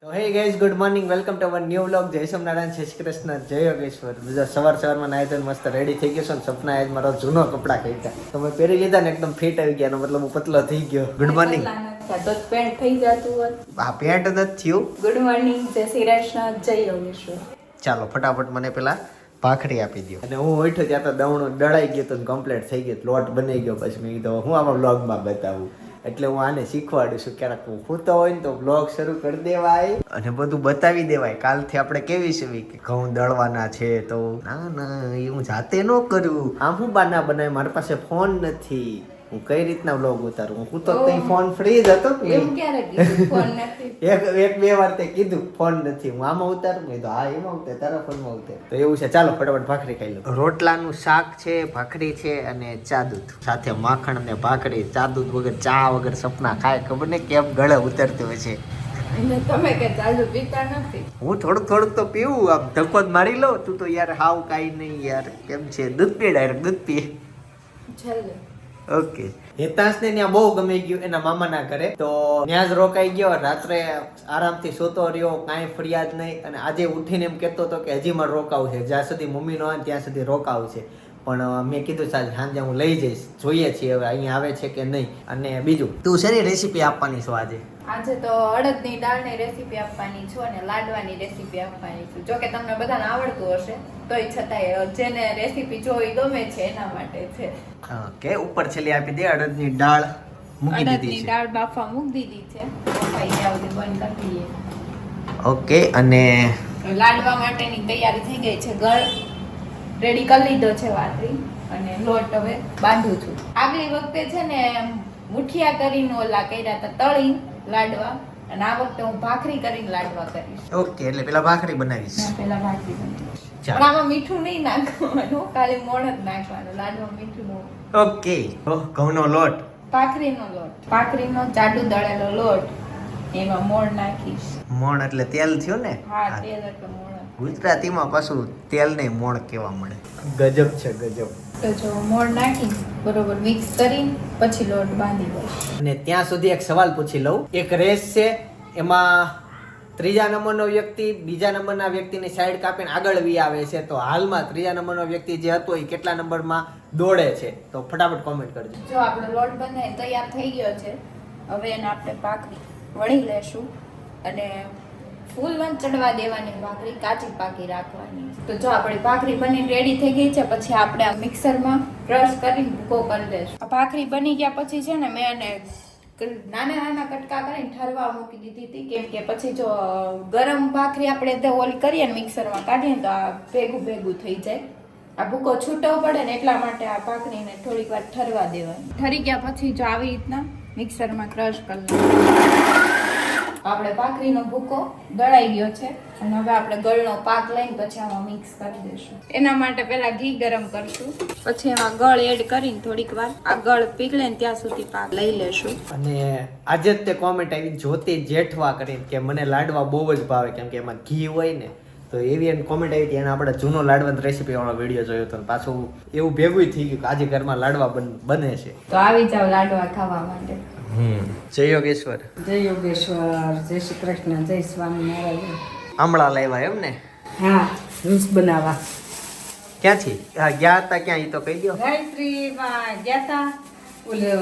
તો hey guys good morning welcome to our new vlog. જય સોમનારાયણ, જય શ્રી કૃષ્ણ, જય યોગેશ્વર. બીજા સવારમાં નાઈ ધોઈને મસ્ત રેડી થઈ ગયો છું. સપના આજ મારો જૂનો કપડાં ખરીદ્યા તો મેં પહેરી લીધા ને એકદમ ફિટ આવી ગયા, મતલબ હું પતલો થઈ ગયો. Good morning. તો પેન્ટ થઈ જતું હોત. આ પેન્ટ નથી થયું. ગુડ મોર્નિંગ, જય શ્રી કૃષ્ણ, જય યોગેશ્વર. ચાલો ફટાફટ મને પેલા ભાખરી આપી દો. અને હું ઉઠ્યો ત્યાં તો દવણું દળાઈ ગયું તો કમ્પ્લીટ થઈ ગયું, લોટ બની ગયો. પછી મેં કીધું હું આમાં વ્લોગમાં બતાવું, એટલે હું આને શીખવાડું છું. ક્યારેક હું ખૂતો હોય ને તો વ્લોગ શરૂ કરી દેવાય અને બધું બતાવી દેવાય. કાલથી આપણે કેવી છે કે ઘઉં દળવાના છે તો ના ના એ હું જાતે ન કર્યું. આમ હું બાના બનાવી, મારી પાસે ફોન નથી, હું કઈ રીતના વ્લોગ ઉતારું? હું તો તઈ ફોન ફ્રી જ હતો કે એવું ક્યારે કીધું ફોન નથી? એક બે વાર તે કીધું ફોન નથી, હું આમાં ઉતારું. મેં કીધું હા એમાં ઉતાર, તારા ફોનમાં ઉતાર. તો એવું છે. ચાલો ફટાફટ ભાખરી ખાઈ લો. રોટલાનું શાક છે, ભાખરી છે અને ચા દૂધ સાથે માખણ ને ભાખરી. ચા દૂધ વગર, ચા વગર સપના ખાય ખબર ને કેમ ગળે ઉતરતું હોય છે. અને તમે કે ચાલુ પીતા નથી? હું થોડુંક તો પીવું, આમ ધક્કો જ મારી લો. તું તો યાર હાવ કાઈ નહીં યાર. કેમ છે? દૂધ પીએ, ડાયરેક્ટ દૂધ પીએ. છેલ્લે ઓકે. હેતાંશને ત્યાં બહુ ગમી ગયું એના મામાના ઘરે, તો ત્યાં જ રોકાઈ ગયો. રાત્રે આરામથી સૂતો રહ્યો, કાંઈ ફરિયાદ નહીં. અને આજે ઉઠીને એમ કહેતો હતો કે હજી મારે રોકાવું છે, જ્યાં સુધી મમ્મી નો આવે ત્યાં સુધી રોકાવું છે. પણ મેં કીધું સાંજે હું લઈ જઈશ, જોઈએ છીએ હવે અહીંયા આવે છે કે નહીં. અને બીજું તું શેની રેસીપી આપવાની છો આજે? આજે તો અડદની દાળની રેસીપી આપવાની છું અને લાડવાની રેસીપી આપવાની છું. જો કે તમને બધાને આવડતું હશે, તોય છતાંય જેને રેસીપી જોવી ગમે છે એના માટે છે. કે ઉપર છેલ્લી આપી દે. અડદની દાળ મૂકી દીધી અડદની છે. દાળ બાફા મૂકી દીધી છે, બફાઈ ગયા સુધી બંધ કરી દઈએ. ઓકે. અને લાડવા માટેની તૈયારી થઈ ગઈ છે. ગળ રેડી કરી લીધો છે વાતરી, અને લોટ હવે બાંધું છું. આગલી વખતે છે ને મુઠિયા કરીને ઓલા કર્યા હતા તળી લાડવા, અને આ વખતે હું ભાખરી કરીને લાડવા કરીશ. ઓકે, એટલે પેલા ભાખરી બનાવીશ. પહેલા ભાખરી બનાવીશ. ચાલો. પણ આમાં મીઠું નહીં નાખવાનું, ખાલી મોણ જ નાખવાનું. લાડવા મીઠું ન. ઓકે. ઘઉંનો લોટ, ભાખરીનો લોટ, ભાખરીનો જાડું દળેલો લોટ, એમાં મોણ નાખીશ. મોણ એટલે તેલ થયું ને? હા, તેલ એટલે મોણ. ગુજરાતીમાં પાછું તેલ ને મોણ કેવા મળે. ગજબ છે, ગજબ. તો જો મોણ નાખી બરોબર મિક્સ કરીને પછી લોટ બાંધી દઉં. અને ત્યાં સુધી એક સવાલ પૂછી લઉં. એક રેસ છે, એમાં ત્રીજા નંબરનો વ્યક્તિ બીજા નંબરના વ્યક્તિની સાઈડ કાપીને આગળ વી આવે છે. તો હાલમાં ત્રીજા નંબરનો વ્યક્તિ જે હતો એ કેટલા નંબરમાં દોડે છે? તો ફટાફટ કોમેન્ટ કરજો. જો આપણો લોટ બંધાઈ તૈયાર થઈ ગયો છે, હવે એને આપણે ભાખરી વણી લેશું અને ફૂલ વન ચડવા દેવાની ભાખરી, કાચી પાકી રાખવાની. તો જો આપણી ભાખરી બની રેડી થઈ ગઈ છે, પછી આપણે આ મિક્સરમાં ક્રશ કરીને ભૂકો કરી દઈશું. આ ભાખરી બની ગયા પછી છે ને મેં એને નાના નાના કટકા કરીને ઠરવા મૂકી દીધી હતી, કેમ કે પછી જો ગરમ ભાખરી આપણે ઓલી કરીએ ને મિક્સરમાં કાઢીએ તો આ ભેગું ભેગું થઈ જાય, આ ભૂકો છૂટવો પડે ને એટલા માટે આ ભાખરીને થોડીક વાર ઠરવા દેવાની. ઠરી ગયા પછી જો આવી રીતના મિક્સરમાં ક્રશ કરી લેવાનું. આપણે ભાખરીનો ભૂકો દળાઈ ગયો છે અને હવે આપણે ગળનો પાક લઈને પછી આમાં મિક્સ કરી દઈશું. એના માટે પહેલા ઘી ગરમ કરશું, પછી એમાં ગળ એડ કરીને થોડીક વાર આ ગળ પીગળે ને ત્યાં સુધી પાક લઈ લેશું. અને આજે જ તે કોમેન્ટ આવી જ્યોતિ જેઠવા કરીને કે મને લાડવા બહુ જ ભાવે, કેમ કે એમાં ઘી હોય ને. તો એવી એની કોમેન્ટ આવી હતી. એને આપણે જૂનો લાડવાની રેસીપી વાળો વિડીયો જોયો હતો. પાછું એવું ભેગું થઈ ગયું કે આજે ઘરમાં લાડવા બને છે. તો આવી જાવ લાડવા ખાવા માટે. જય યોગેશ્વર. જય યોગેશ્વર, જય શ્રી કૃષ્ણ, જય સ્વામિનારાયણ. આમળા લાવ્યા એમ ને? હા, જ્યુસ બનાવવા ક્યાંથી ગયા હતા? ક્યાં એ તો કહી દો. ગાયત્રીમાં ગયા તા ઓલે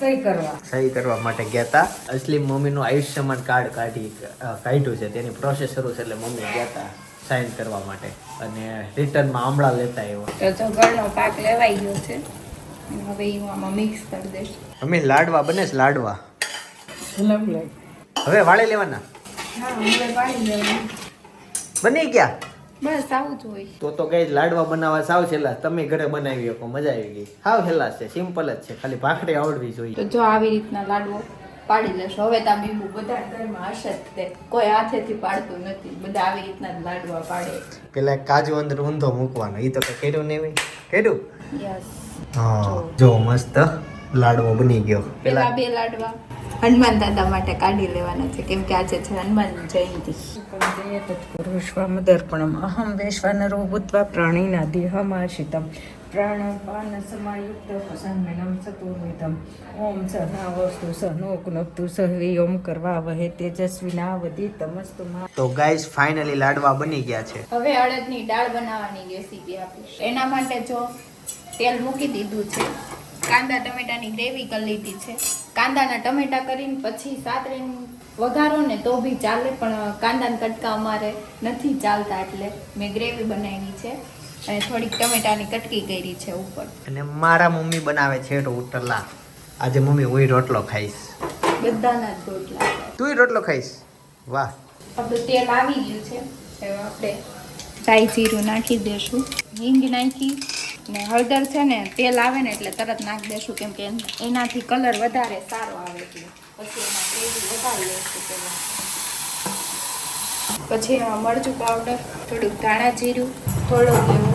સહી કરવા. સહી કરવા માટે ગયા હતા. અસલી મમ્મીનું આયુષ્યમાન કાર્ડ કાઢ્યું છે, તેની પ્રોસેસ શરૂ છે, એટલે મમ્મી ગયા હતા સાઇન કરવા માટે. અને રિટર્નમાં આમળા લેતા આવ્યો. તો જો ગળનો પાક લેવાઈ ગયો છે, હવે હું આમાં મિક્સ કરી દઈશ. અમે લાડવા બને છે, લાડવા લવલાઈ. હવે વાળે લેવાના. હા, હવે પાડી દેવાનું. બની ગયા. બસ આવું જ હોય. તો કઈ લાડવા બનાવવા સાવ છેલ્લા તમે ઘરે બનાવી શકો, મજા આવી ગઈ. સાવ છેલ્લા છે, સિમ્પલ જ છે, ખાલી ભાખરી આવડવી જોઈએ. તો જો આવી રીતના લાડવો પાડી લેશો. હવે તા બીબુ બધા ઘરમાં હશે જ તે, કોઈ હાથેથી પાડતું નથી, બધા આવી રીતના જ લાડવા પાડે. પેલા કાજુ અંદર ઊંધો મૂકવાનો, એ તો કઈ કર્યું નહીં. કર્યું? યસ. હા, જો મસ્ત લાડવો બની ગયો. પેલા બે લાડવા હનુમાન દાદા માટે કાઢી લેવાના છે કેમ કે આજે છે હનુમાન જયંતિ. તત્પુરુષવામદર્પણમ અહમ વૈશ્વાનરો ભૂત્વા પ્રાણીના દેહમાશ્રિતમ પ્રાણપાન સમાયુક્ત પ્રસન્નમ ચતુર્વિધમ ઓમ સહનાવસ્તુ સહનો કુનક્તુ સહવી ઓમ કરવા વહે તેજસ્વિનાવધિતમસ્તુ મા. તો ગાઈસ ફાઇનલી લાડવા બની ગયા છે. હવે અડદની દાળ બનાવવાની રેસીપી આપીશ. એના માટે જો તેલ મૂકી દીધું છે, કાંદા ટમેટાની ગ્રેવી કરી લીધી છે. કાંદાના ટમેટા કરીને પછી સાતરીને વઘારો ને તો બી ચાલે, પણ કાંદાના કટકા અમારે નથી ચાલતા એટલે મેં ગ્રેવી બનાવી છે અને થોડીક ટમેટાની કટકી કરી છે ઉપર. અને મારા મમ્મી બનાવે છે રોટલા. આજે મમ્મી હું રોટલો ખાઈશ. બધાના જ રોટલા. તું રોટલો ખાઈશ? વાહ. આપણું તેલ આવી ગયું છે, હવે આપણે રાઈ જીરું નાખી દેશું, હિંગ નાખી ને હળદર છે ને તેલ આવે ને એટલે તરત નાખી દેશું કેમ કે એનાથી કલર વધારે સારો આવે એટલે. પછી એમાં ગ્રેવી વધારી લઈશું પહેલાં. પછી એમાં મરચું પાવડર, થોડુંક ધાણા જીરું, થોડોક એવો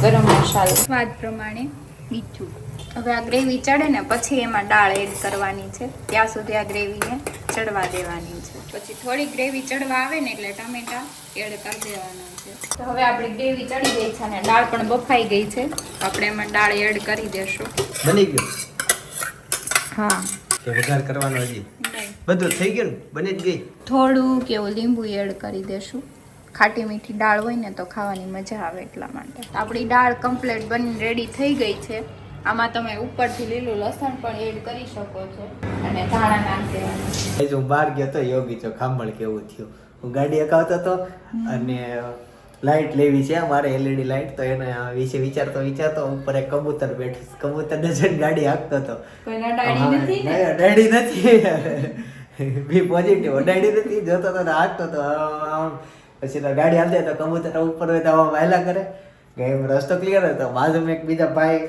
ગરમ મસાલો, સ્વાદ પ્રમાણે મીઠું. હવે આ ગ્રેવી ચડે ને પછી એમાં દાળ એડ કરવાની છે, ત્યાં સુધી આ ગ્રેવીને ચડવા દેવાની છે. પછી થોડી ગ્રેવી ચડવા આવે ને એટલે ટમેટા એડ કરી દેવાના છે. તો હવે આપણી ગ્રેવી ચડી ગઈ છે અને દાળ પણ બફાઈ ગઈ છે, આપણે એમાં દાળ એડ કરી દેશું. બની ગયું? હા. કે વઘાર કરવાનો હજી? નહીં, બધું થઈ ગયું ને? બની જ ગઈ? થોડું કેવું લીંબુ એડ કરી દેશું. ખાટી મીઠી દાળ હોય ને તો ખાવાની મજા આવે એટલા માટે. આપણી દાળ કમ્પ્લીટ બની રેડી થઈ ગઈ છે. આમાં તમે ઉપરથી લીલું લસણ પણ એડ કરી શકો છો અને ધાણા નાખી દેવાના. હું બહાર ગયો તો યોગી છો ખાંભળ કેવું થયું. હું ગાડી હકાવતો હતો અને લાઇટ લેવી છે મારે, LED લાઇટ. તો એના વિશે વિચારતો ઉપર એક કબૂતર બેઠું, કબૂતર ને ગાડી હાંકતો હતો. કોઈના ડાળી નથી ને? ડાડી નથી. B positive. ડાડી નથી, જોતો તો હાંકતો હતો. પછી તો ગાડી હાલતી તો કબૂતર ઉપર હોય તો આવા વાયલા કરે. એમ રસ્તો ક્લિયર હતો. બાજુમાં એક બીજા ભાઈ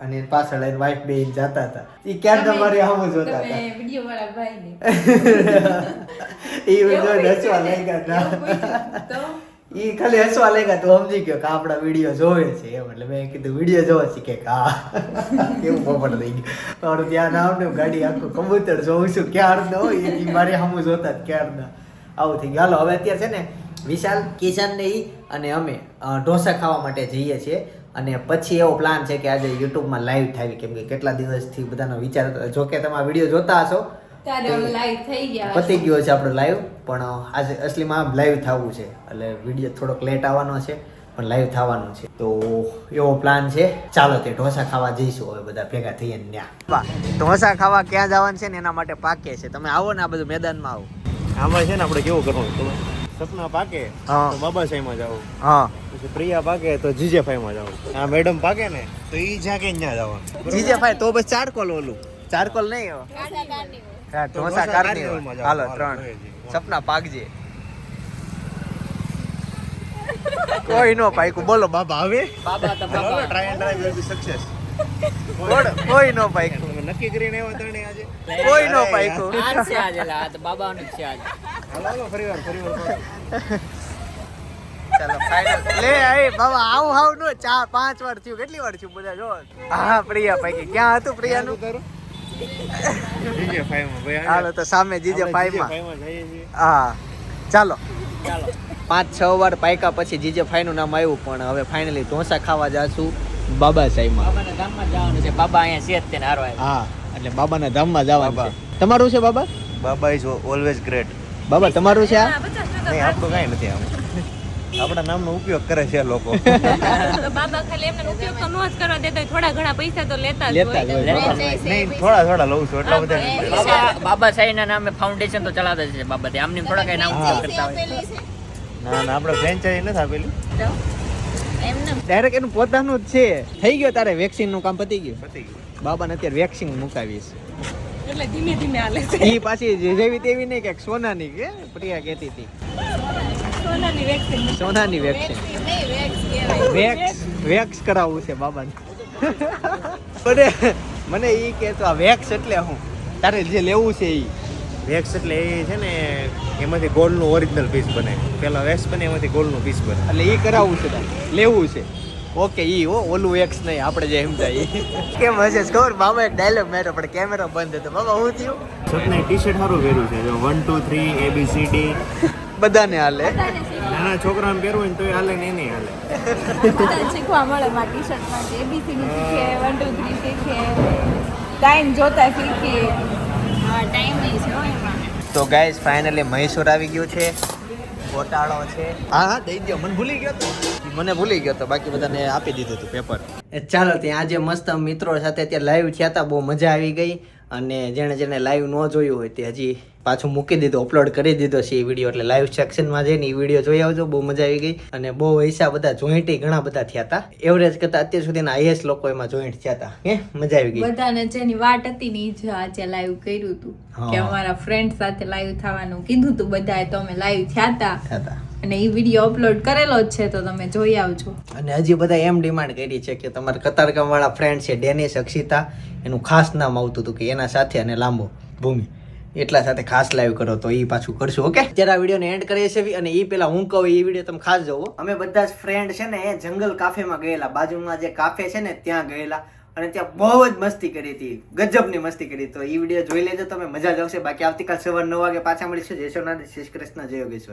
અને પાછળ એની વાઈફ બે જતા હતા. એ ક્યાં તમારી સામે જોતા હતા. વિડિયો વાળા ભાઈ એ જો હસવા લાગ્યા. તો એ ખાલી હસવા લાગ્યા તો સમજી ગયો કે આપણા વિડીયો જોવે છે એમ. એટલે મેં કીધું વિડીયો જોવે છે કે હા. કેવું પોપટ થઈ ગયું. મારું ત્યાં નામ ને ગાડી આખું કબૂતર જોઉં છું ક્યાર ન હોય એ મારી સામે જોતા ક્યાર ના. આવું થઈ ગયું. હાલો હવે અત્યારે છે ને વિશાલ, કિશન ને ઈ અને અમે ઢોસા ખાવા માટે જઈએ છીએ. અને પછી એવો પ્લાન છે કે આજે યુટ્યુબમાં લાઈવ થાવી, કેમ કે કેટલા દિવસથી બધાનો વિચાર, જો કે તમે આ વિડીયો જોતા હશો પતી ગયો છે આપણો લાઈવ, પણ આજે અસલીમાં લાઈવ થવું છે એટલે વિડીયો થોડોક લેટ આવવાનો છે પણ લાઈવ થવાનું છે. તો એવો પ્લાન છે. ચાલો તે ઢોસા ખાવા જઈશું હવે બધા ભેગા થઈએ ત્યાં. ઢોસા ખાવા ક્યાં જવાનું છે ને એના માટે પાકે છે. તમે આવો ને આ બધું મેદાનમાં આવો. આમાં છે ને આપણે કેવું કરવાનું, સપના પાકે તો બાબા સાહેબમાં જાવ, હા, પછી પ્રિયા પાકે તો જીજેફાઈ માં જાવ, આ મેડમ પાકે ને તો ઈ જાકે ત્યાં જવાનું. જીજેફાઈ તો બસ ચારકોલ, ઓલું ચારકોલ નહીં, હા ઢોસા કાર્નિવલ. હાલો 3 સપના પાકજે. કોઈ નો પાક્યું, બોલો બાબા. હવે બાબા તો બાબા, try and try will be success. કોઈ નો પાક્યું, તમે નક્કી કરીને આવ્યા તણે આજે? કોઈ નો પાક્યું. આ છે આજે, આ તો બાબાનું જ છે આજે. હાલો હાલો ફરીવાર ચાલો ફાઇનલ. લે એ બાબા આવું હાવ નો 4-5 વાર થયું. કેટલી વાર થયું બધા જો. હા પ્રિયા પાકી. ક્યાં હતું પ્રિયાનું? જીજેફાઈ માં ભાઈ. હાલો તો સામે જીજેફાઈ માં. જીજેફાઈ માં જઈએ છીએ. હા ચાલો. ચાલો 5-6 વાર પાક્યા પછી જીજેફાઈ નું નામ આવ્યું, પણ હવે ફાઇનલી ઢોસા ખાવા જાશું બાબા સાહેબમાં. બાબાના ગામમાં જવાનું છે. બાબા અહીંયા છે જ તેને હારો આવ્યો. હા એટલે બાબાના ધામમાં જવાનું છે. તમારું છે બાબા? બાબા ઇઝ ઓલવેઝ ગ્રેટ. બાબા તમારું છે આ? નહીં આપણું કાંઈ નથી આમ. આપણા નામનો ઉપયોગ કરે છે લોકો. બાબા ખાલી એમને ઉપયોગ તો નો જ કરવા દેતા, થોડા ઘણા પૈસા તો લેતા જ હોય. નહીં થોડા લઉં છું એટલા બધા નહીં. બાબા સાહેબના નામે ફાઉન્ડેશન તો ચલાવતા જ છે બાબા. આમને થોડા કઈ નામ ઉપયોગ કરતા હોય. ના ના આપણે ફ્રેન્ચાઇઝી નથી આપેલી. ડાયરેક્ટ એનું પોતાનું જ છે. થઈ ગયો તારે વેક્સિન નું કામ પતી ગયું? પતી ગયું. બાબાને અત્યારે વેક્સિન મુકાવીશ. એટલે ધીમે ધીમે હાલે છે. ઈ પાછી જેવી તેવી નહીં કે સોનાની, કે પ્રિયા કહેતી હતી સોનાની વેક્સિન. સોનાની વેક્સિન. વેક્સ કરાવવું છે બાબાને. મને ઈ કે તો આ વેક્સ એટલે હું તારે જે લેવું છે ઈ વેક્સ એટલે એ છે ને એમાંથી ગોલ્ડનું ઓરિજિનલ પીસ બને. પેલા વેક્સ બને એમાંથી ગોલ્ડનું પીસ બને. એટલે ઈ કરાવવું છે તારે, લેવું છે. ઓકે ઈ હો ઓલું એક્સ નહીં આપણે જે સમજાય કેમ હશે ખબર બાબા એક ડાયલોગ માર્યો પણ કેમેરો બંધ હતો બાબા હું થયું સપને ટી-શર્ટ સારું પહેર્યું છે જો 1 2 3 ABCD બધાને હાલે નાના છોકરાને પહેરવું હોય ને તોય હાલે ને એને હાલે શીખવા મળે મારા ટી શર્ટમાં એબીસીડી શીખે 1 2 3 શીખે ટાઈમ જોતા શીખીએ ટાઈમ નહીં છે હો એમાં તો ગાઈઝ ફાઇનલી મૈસૂર આવી ગયું છે ગોટાળો છે હા હા દઈ દો મને ભૂલી ગયો તો મને ભૂલી ગયો તો બાકી બધાને આપી દીધું હતું પેપર ચાલો ત્યાં આજે મસ્ત મિત્રો સાથે ત્યાં લાઈવ થયા હતા બહુ મજા આવી ગઈ અને જેણે લાઈવ ન જોયું હોય તે હજી પાછું મૂકી દીધું અપલોડ કરી દીધો છે એ વિડીયો એટલે લાઈવ સેક્શનમાં જઈને એ વિડીયો જોઈ આવજો બહુ મજા આવી ગઈ અને બહુ પૈસા બધા જોઈન્ટ ઘણા બધા થયા હતા એવરેજ કરતા અત્યાર સુધીના હાઈએસ્ટ લોકો એમાં જોઈન્ટ થયા હતા હે મજા આવી ગઈ બધાને જેની વાટ હતી ને ઈ જ આજે લાઈવ કર્યું હતું હા. કે અમારા ફ્રેન્ડ સાથે લાઈવ થવાનું કીધું હતું બધાએ તો અમે લાઈવ થયા હતા હતા અને એ વિડીયો અપલોડ કરેલો જ છે તો તમે જોઈ આવજો અને હજી બધા એમ ડિમાન્ડ કરી છે કે તમારા કતારગામ વાળા ફ્રેન્ડ છે ડેનિશ અક્ષિતા એનું ખાસ નામ આવતું હતું કે એના સાથે અને લાંબો ભૂમિ એટલા સાથે ખાસ લાઈવ કરો તો એ પાછું કરશું ઓકે અત્યારે આ વિડીયોને એન્ડ કરીએ છીએ અને એ પેલા હું કહું એ વિડીયો તમે ખાસ જોવો અમે બધા જ ફ્રેન્ડ છે ને એ જંગલ કાફેમાં ગયેલા બાજુમાં જે કાફે છે ને ત્યાં ગયેલા અને ત્યાં બહુ જ મસ્તી કરી હતી ગજબની મસ્તી કરી તો એ વિડીયો જોઈ લેજો તમે મજા જ આવશે બાકી આવતીકાલ સવાર 9 વાગે પાછા મળીશું જય સોમનાથ શ્રી કૃષ્ણ જય યોગેશ્વર